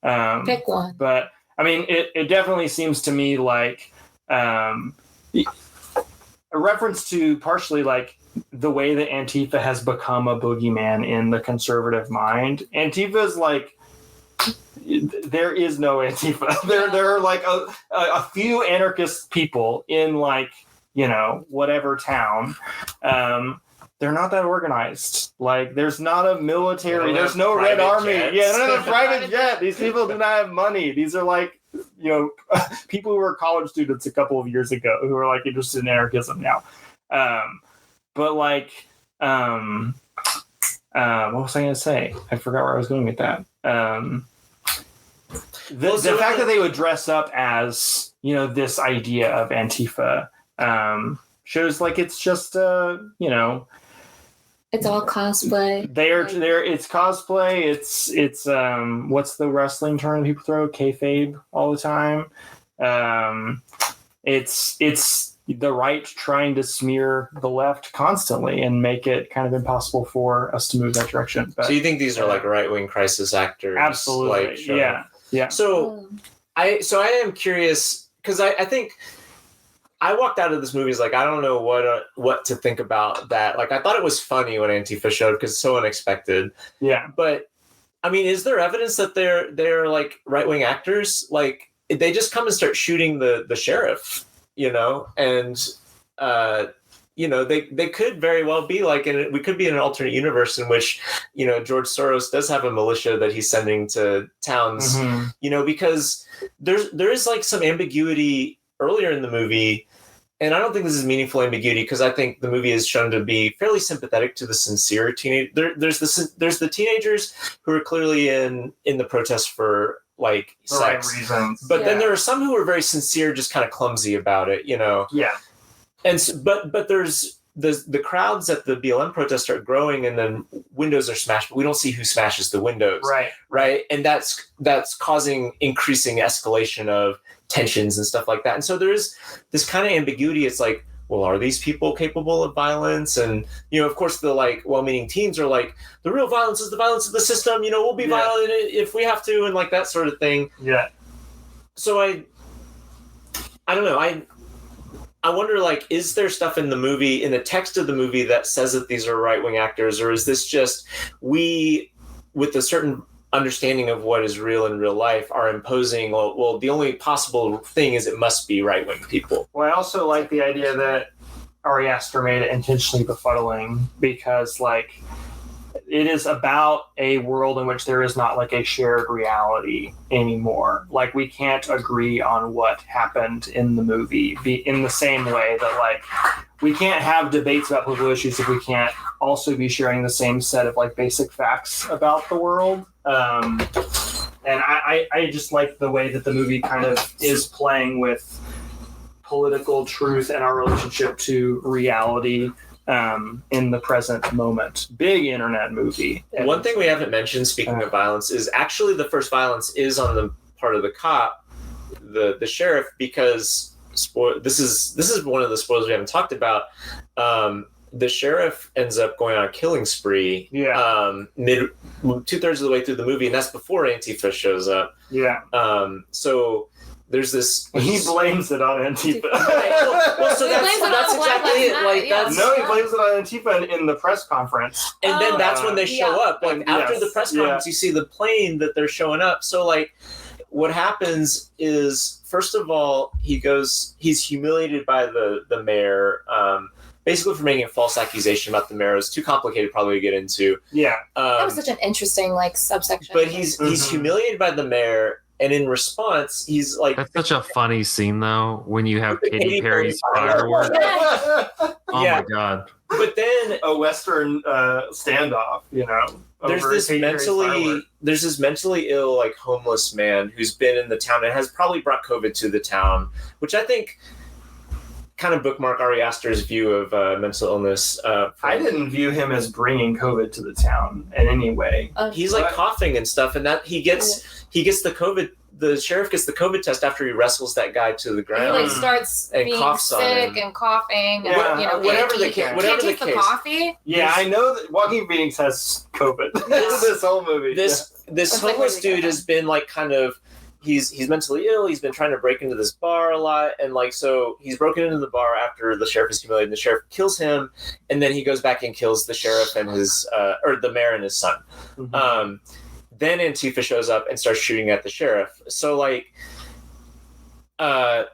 Pick one. But I mean, it definitely seems to me like a reference to partially like the way that Antifa has become a boogeyman in the conservative mind. Antifa is like, there is no Antifa. There are like a few anarchist people in like, whatever town. They're not that organized. Like, there's not a military. There's no Red Army. Jets. Yeah, not a private jet. These people do not have money. These are like, people who were college students a couple of years ago who are like interested in anarchism now. But like, what was I going to say? I forgot where I was going with that. The fact that they would dress up as, this idea of Antifa shows like it's just, it's all cosplay. It's cosplay. It's what's the wrestling term people throw? Kayfabe all the time. It's the right trying to smear the left constantly and make it kind of impossible for us to move that direction. But, so you think these are like right-wing crisis actors? Absolutely. Like, yeah. So I am curious because I think I walked out of this movie like I don't know what to think about that. Like, I thought it was funny when Antifa showed because it's so unexpected. Yeah. But I mean, is there evidence that they're like right-wing actors? Like, they just come and start shooting the sheriff, and they could very well be like, we could be in an alternate universe in which, George Soros does have a militia that he's sending to towns, because there is like some ambiguity earlier in the movie. And I don't think this is meaningful ambiguity because I think the movie is shown to be fairly sympathetic to the sincere teenage. There's the teenagers who are clearly in the protest for like sex, right reasons. But then there are some who are very sincere, just kind of clumsy about it, Yeah. And but there's the crowds at the BLM protest start growing, and then windows are smashed, but we don't see who smashes the windows. Right, and that's causing increasing escalation of tensions and stuff like that. And so there is this kind of ambiguity. It's like, well, are these people capable of violence? And, of course, the like well-meaning teens are like, the real violence is the violence of the system. We'll be violent if we have to, and like that sort of thing. Yeah. So I don't know. I wonder, like, is there stuff in the text of the movie that says that these are right-wing actors, or is this just we, with a certain understanding of what is real in real life, are imposing, well, the only possible thing is it must be right-wing people. Well, I also like the idea that Ari Aster made it intentionally befuddling because, like, it is about a world in which there is not, like, a shared reality anymore. Like, we can't agree on what happened in the movie in the same way that, like, we can't have debates about political issues if we can't also be sharing the same set of, like, basic facts about the world. And I just like the way that the movie kind of is playing with political truth and our relationship to reality in the present moment. Big internet movie. One thing we haven't mentioned, speaking of violence, is actually the first violence is on the part of the cop, the sheriff, because this is one of the spoilers we haven't talked about. The sheriff ends up going on a killing spree. Mid 2/3 of the way through the movie, and that's before Antifa shows up. So there's this. He blames it on Antifa. Well, so that's exactly it. Like that's no, he blames it on Antifa in the press conference, and then that's when they show up. Like after the press conference, you see the plane that they're showing up. So like, what happens is, first of all, he's humiliated by the mayor. Basically for making a false accusation about the mayor. It was too complicated probably to get into. Yeah. That was such an interesting subsection. But he's humiliated by the mayor, and in response, he's like... That's such a funny scene, though, when you have Katy Perry's fireworks. Oh my God. But then... A Western standoff, There's this mentally ill, like, homeless man who's been in the town and has probably brought COVID to the town, which I think... kind of bookmark Ari Aster's view of mental illness. I didn't view him as bringing COVID to the town in any way. He's like coughing and stuff, and that he gets the COVID. The sheriff gets the COVID test after he wrestles that guy to the ground. He starts and being coughs sick and coughing. Yeah. And, whatever the case. The coffee. Yeah, I know that Joaquin Phoenix has COVID. This whole movie. This homeless dude has been like kind of. He's mentally ill. He's been trying to break into this bar a lot, and like so he's broken into the bar after the sheriff is humiliated. And the sheriff kills him, and then he goes back and kills the sheriff and his or the mayor and his son. Mm-hmm. Then Antifa shows up and starts shooting at the sheriff. So like, I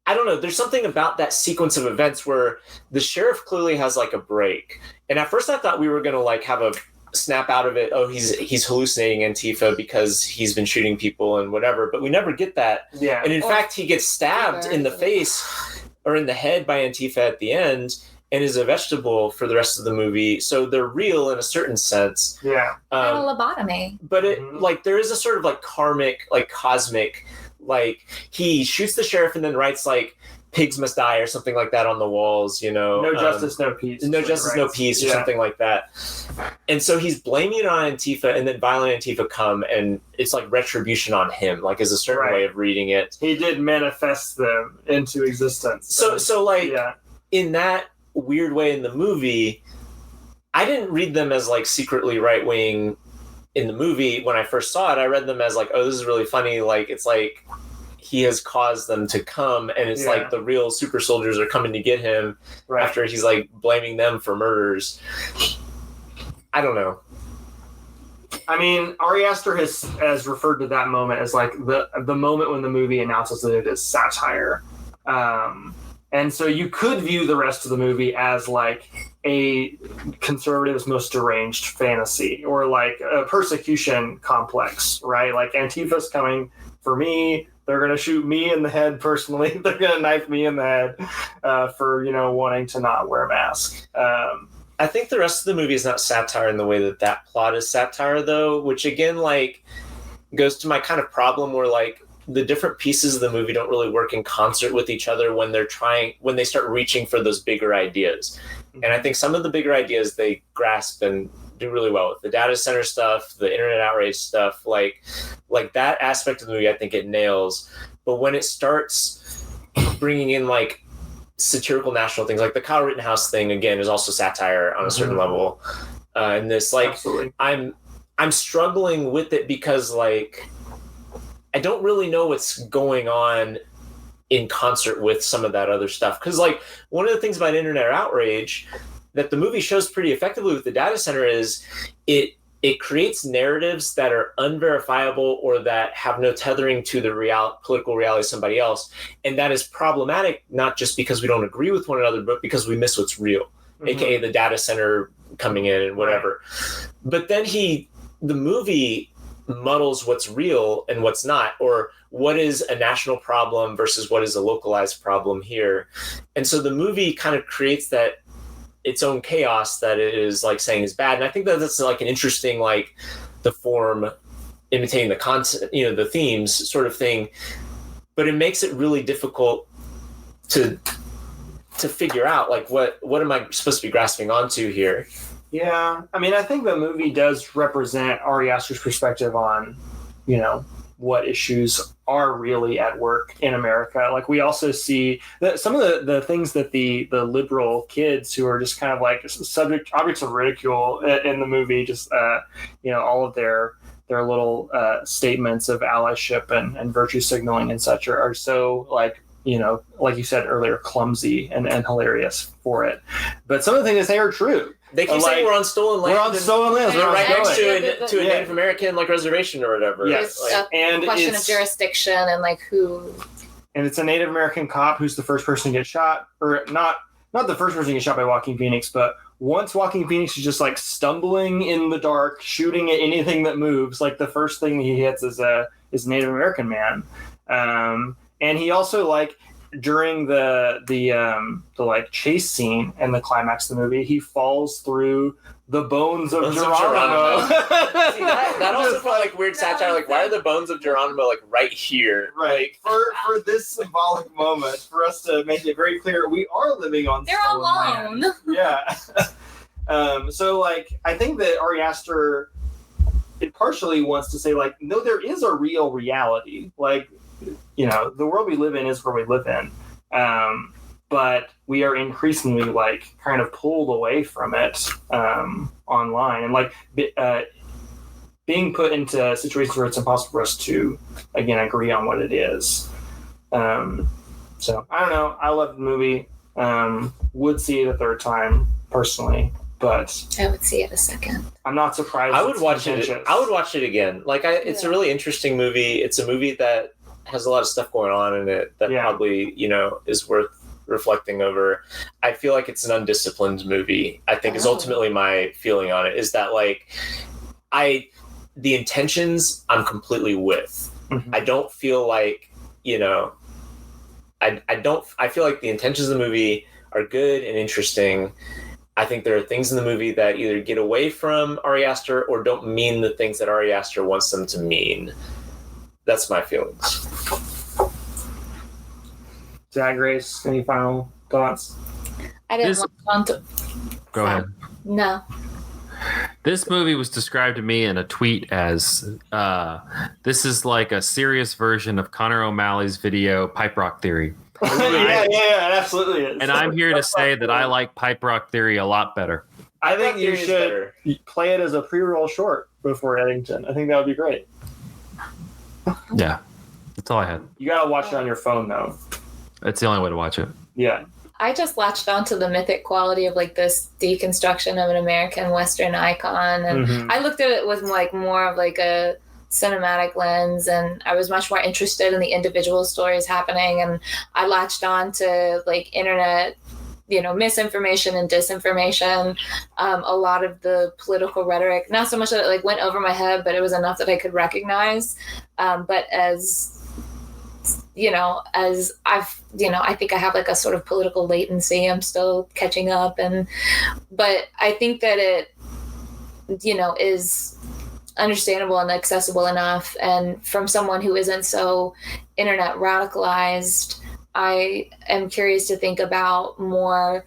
don't know. There's something about that sequence of events where the sheriff clearly has like a break, and at first I thought we were gonna like have a snap out of it. Oh, he's hallucinating Antifa because he's been shooting people and whatever, but we never get that. Yeah. And in fact, he gets stabbed in the face or in the head by Antifa at the end and is a vegetable for the rest of the movie. So they're real in a certain sense. Yeah. A lobotomy. But it like there is a sort of like karmic, like cosmic, like he shoots the sheriff and then writes like pigs must die or something like that on the walls, No justice, no peace. No justice, no peace or something like that. And so he's blaming it on Antifa, and then violent Antifa come, and it's like retribution on him, like is a certain way of reading it. He did manifest them into existence. So like in that weird way in the movie, I didn't read them as like secretly right-wing in the movie when I first saw it. I read them as like, oh, this is really funny. Like it's like he has caused them to come, and it's like the real super soldiers are coming to get him after he's like blaming them for murders. I don't know. I mean, Ari Aster has referred to that moment as like the moment when the movie announces that it is satire. And so you could view the rest of the movie as like a conservative's most deranged fantasy or like a persecution complex, right? Like Antifa's coming for me. They're going to shoot me in the head personally. They're going to knife me in the head for, wanting to not wear a mask. I think the rest of the movie is not satire in the way that plot is satire, though, which again, like, goes to my kind of problem where, like, the different pieces of the movie don't really work in concert with each other when they start reaching for those bigger ideas. And I think some of the bigger ideas they grasp and do really well with the data center stuff, the internet outrage stuff, like that aspect of the movie, I think it nails. But when it starts bringing in like satirical national things, like the Kyle Rittenhouse thing, again, is also satire on a certain level. And this, like, absolutely. I'm struggling with it because, like, I don't really know what's going on in concert with some of that other stuff. Because, like, one of the things about internet outrage that the movie shows pretty effectively with the data center is it creates narratives that are unverifiable or that have no tethering to the political reality of somebody else. And that is problematic, not just because we don't agree with one another, but because we miss what's real, aka the data center coming in and whatever. Right. But then the movie muddles what's real and what's not, or what is a national problem versus what is a localized problem here. And so the movie kind of creates that its own chaos that it is like saying is bad. And I think that that's like an interesting, like the form imitating the concept, the themes sort of thing, but it makes it really difficult to figure out like what am I supposed to be grasping onto here? Yeah. I mean, I think the movie does represent Ari Aster's perspective on, what issues are really at work in America. Like we also see that some of the things that the liberal kids who are just kind of like objects of ridicule in the movie, just all of their their little statements of allyship and virtue signaling and such are so like you said earlier, clumsy and hilarious for it. But some of the things they say are true. They keep saying we're on stolen land. We're on stolen land. We're right next to a Native American reservation or whatever. Yes, and question of jurisdiction and like who. And it's a Native American cop who's the first person to get shot, or not the first person to get shot by Joaquin Phoenix, but once Joaquin Phoenix is just like stumbling in the dark, shooting at anything that moves, like the first thing he hits is a Native American man. And he also like during the like chase scene and the climax of the movie, he falls through the bones of Geronimo. See, that also felt like weird satire. Like, why are the bones of Geronimo like right here? Right. For this symbolic moment, for us to make it very clear, we are living on stolen land. Yeah. So like, I think that Ari Aster, it partially wants to say like, no, there is a real reality. Like, the world we live in is where we live in. But we are increasingly like kind of pulled away from it online, and like being put into situations where it's impossible for us to again agree on what it is. So I don't know. I love the movie. Would see it a third time personally, but I would see it a second. I'm not surprised. I would watch it. I would watch it again. Like it's a really interesting movie. It's a movie that has a lot of stuff going on in it that probably is worth reflecting over. I feel like it's an undisciplined movie. I think is ultimately my feeling on it, is that like the intentions I'm completely with. Mm-hmm. I don't feel like I feel like the intentions of the movie are good and interesting. I think there are things in the movie that either get away from Ari Aster or don't mean the things that Ari Aster wants them to mean. That's my feelings. Zach, Grace, any final thoughts? I didn't want to. Go ahead. No. This movie was described to me in a tweet as this is like a serious version of Connor O'Malley's video Pipe Rock Theory. Yeah, it absolutely is. And I'm here to say that I like Pipe Rock Theory a lot better. I think you should play it as a pre-roll short before Eddington. I think that would be great. Yeah, that's all I had. You gotta watch it on your phone though. That's the only way to watch it. Yeah. I just latched onto the mythic quality of like this deconstruction of an American Western icon, and I looked at it with like more of like a cinematic lens, and I was much more interested in the individual stories happening, and I latched on to like internet misinformation and disinformation, a lot of the political rhetoric, not so much that it like went over my head, but it was enough that I could recognize. But as I think I have like a sort of political latency. I'm still catching up, but I think that it, is understandable and accessible enough. And from someone who isn't so internet radicalized, I am curious to think about more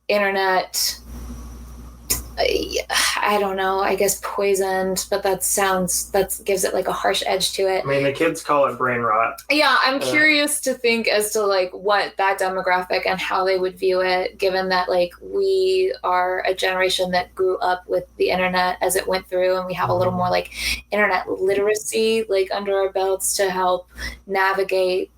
internet, I don't know, I guess poisoned, but that gives it like a harsh edge to it. I mean, the kids call it brain rot. Yeah, I'm curious to think as to like what that demographic and how they would view it, given that like we are a generation that grew up with the internet as it went through, and we have a little more like internet literacy like under our belts to help navigate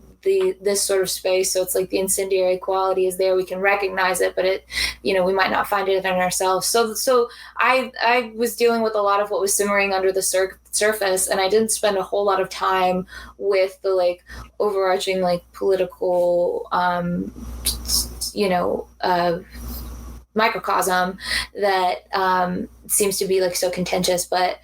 this sort of space. So it's like the incendiary quality is there. We can recognize it, but it, we might not find it in ourselves. So I was dealing with a lot of what was simmering under the surface, and I didn't spend a whole lot of time with the like overarching like political, microcosm that seems to be like so contentious. But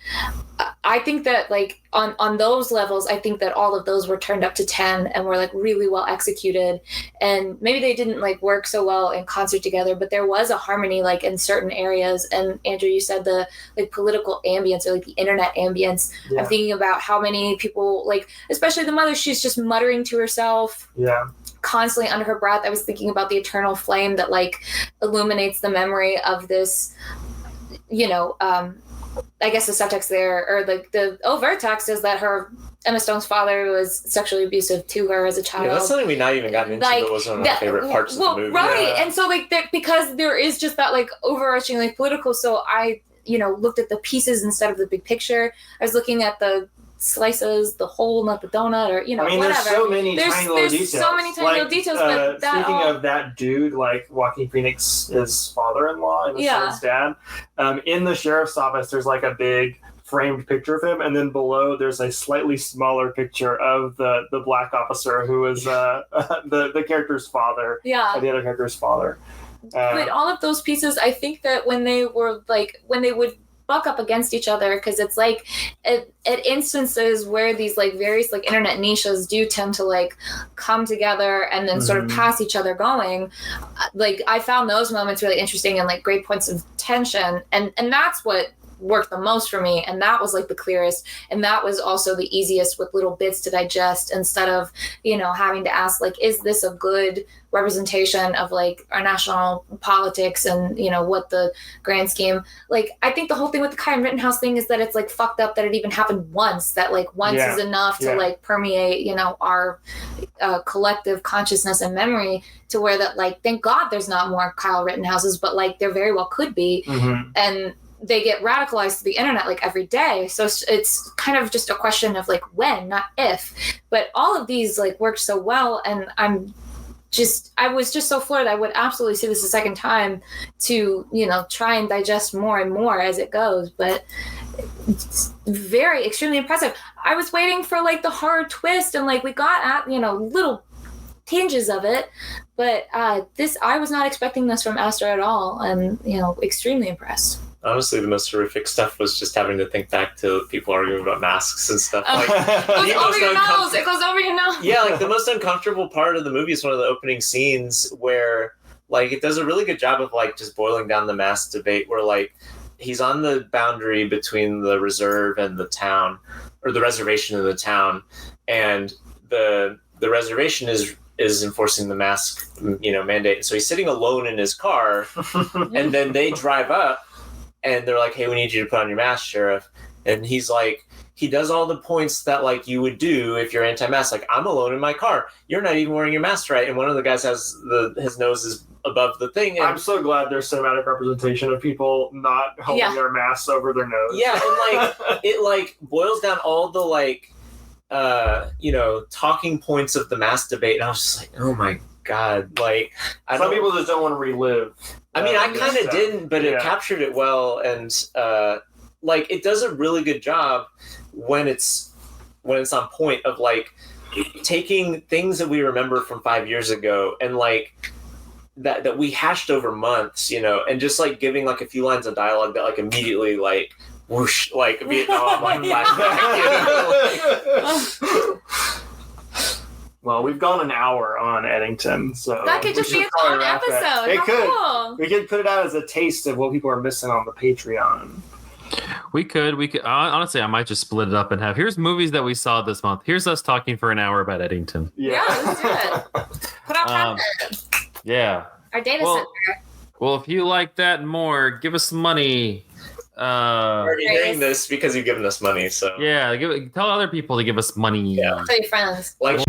I think that like on those levels, I think that all of those were turned up to 10 and were like really well executed, and maybe they didn't like work so well in concert together, but there was a harmony like in certain areas. And Andrew, you said the like political ambience or like the internet ambience. I'm thinking about how many people, like especially the mother, she's just muttering to herself constantly under her breath. I was thinking about the eternal flame that like illuminates the memory of this, I guess the subtext there, or like the overt text, is that Emma Stone's father was sexually abusive to her as a child. Yeah, that's something we not even gotten into. Like, that was one of my favorite parts of the movie. Right, and so like because there is just that like overarching like political. So I looked at the pieces instead of the big picture. I was looking at the slices, the hole, not the donut, or whatever. There's so many tiny little details. So many tiny little details. But speaking of that dude, like Joaquin Phoenix's father-in-law and his son's dad, in the sheriff's office, there's like a big framed picture of him, and then below there's a slightly smaller picture of the black officer who is the character's father. Yeah, the other character's father. But all of those pieces, I think that when they would buck up against each other, because it's like at instances where these like various like internet niches do tend to like come together and then sort of pass each other going, like I found those moments really interesting and like great points of tension, and that's what worked the most for me, and that was like the clearest, and that was also the easiest with little bits to digest instead of having to ask like, is this a good representation of like our national politics and what the grand scheme. Like I think the whole thing with the Kyle Rittenhouse thing is that it's like fucked up that it even happened once, that like once is enough to like permeate our collective consciousness and memory, to where that like thank God there's not more Kyle Rittenhouses, but like there very well could be. And they get radicalized to the internet like every day. So it's kind of just a question of like when, not if. But all of these like worked so well, and I was just so floored. I would absolutely see this a second time to, try and digest more and more as it goes. But it's very extremely impressive. I was waiting for like the horror twist, and like we got at, little tinges of it, but I was not expecting this from Astor at all, and extremely impressed. Honestly, the most horrific stuff was just having to think back to people arguing about masks and stuff. Like, it goes over your nose. It goes over your nose. Yeah, like the most uncomfortable part of the movie is one of the opening scenes where, like, it does a really good job of like just boiling down the mask debate. Where like he's on the boundary between the reserve and the town, or the reservation and the town, and the reservation is enforcing the mask, mandate. So he's sitting alone in his car, and then they drive up. And they're like, hey, we need you to put on your mask, Sheriff. And he's like, he does all the points that like you would do if you're anti-mask. Like, I'm alone in my car. You're not even wearing your mask right. And one of the guys has his nose is above the thing. And I'm so glad there's cinematic representation of people not holding their masks over their nose. Yeah, and like it like boils down all the like talking points of the mask debate. And I was just like, oh my God. Like some people just don't want to relive. I mean, I kind of didn't, but it captured it well, and like it does a really good job when it's on point of like taking things that we remember from 5 years ago and like that we hashed over months, and just like giving like a few lines of dialogue that like immediately like whoosh, like Vietnam like flashback. Well, we've gone an hour on Eddington, so that could just be its own episode. It could. Cool. We could put it out as a taste of what people are missing on the Patreon. We could. Honestly, I might just split it up and have here's movies that we saw this month. Here's us talking for an hour about Eddington. Yeah, let's do it. Put out content. Yeah. Our data center. Well, if you like that and more, give us some money. We're already hearing this because you've given us money, so yeah, tell other people to give us money. Yeah. Tell your friends. Like.